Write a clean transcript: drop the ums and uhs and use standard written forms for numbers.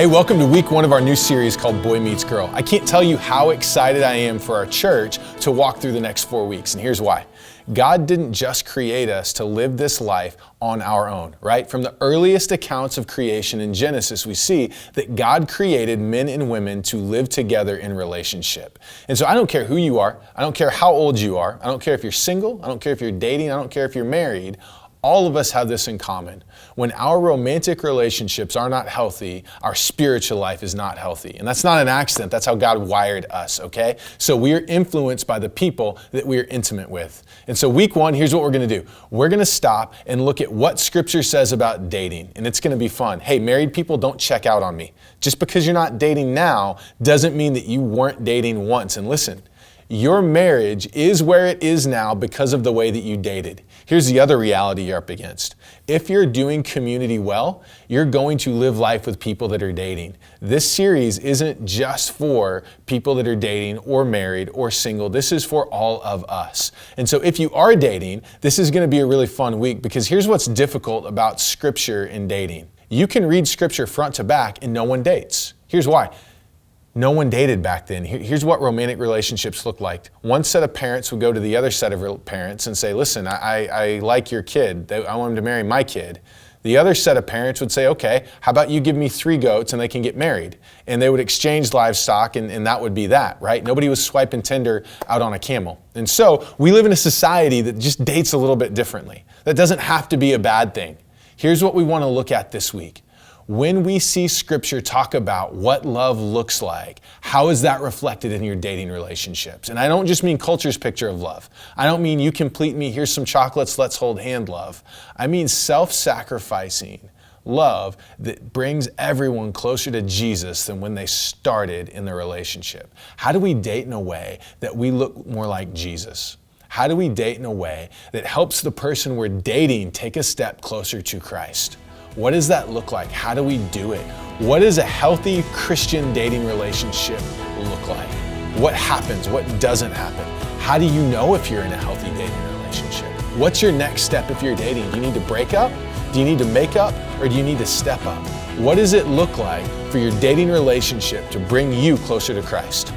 Hey, welcome to week one of our new series called Boy Meets Girl. I can't tell you how excited I am for our church to walk through the next 4 weeks, and here's why. God didn't just create us to live this life on our own, right? From the earliest accounts of creation in Genesis, we see that God created men and women to live together in relationship. And so I don't care who you are, I don't care how old you are, I don't care if you're single, I don't care if you're dating, I don't care if you're married. All of us have this in common. When our romantic relationships are not healthy, our spiritual life is not healthy. And that's not an accident. That's how God wired us, okay? So we are influenced by the people that we are intimate with. And so week one, here's what we're going to do. We're going to stop and look at what Scripture says about dating. And it's going to be fun. Hey, married people, don't check out on me. Just because you're not dating now doesn't mean that you weren't dating once. And listen, your marriage is where it is now because of the way that you dated. Here's the other reality you're up against. If you're doing community well, you're going to live life with people that are dating. This series isn't just for people that are dating or married or single. This is for all of us. And so if you are dating, this is going to be a really fun week because here's what's difficult about Scripture and dating. You can read Scripture front to back and no one dates. Here's why. No one dated back then. Here's what romantic relationships looked like. One set of parents would go to the other set of parents and say, listen, I like your kid. I want him to marry my kid. The other set of parents would say, okay, how about you give me 3 goats and they can get married? And they would exchange livestock and that would be that, right? Nobody was swiping Tinder out on a camel. And so we live in a society that just dates a little bit differently. That doesn't have to be a bad thing. Here's what we want to look at this week. When we see Scripture talk about what love looks like, how is that reflected in your dating relationships? And I don't just mean culture's picture of love. I don't mean you complete me, here's some chocolates, let's hold hand love. I mean self-sacrificing love that brings everyone closer to Jesus than when they started in the relationship. How do we date in a way that we look more like Jesus? How do we date in a way that helps the person we're dating take a step closer to Christ? What does that look like? How do we do it? What does a healthy Christian dating relationship look like? What happens? What doesn't happen? How do you know if you're in a healthy dating relationship? What's your next step if you're dating? Do you need to break up? Do you need to make up? Or do you need to step up? What does it look like for your dating relationship to bring you closer to Christ?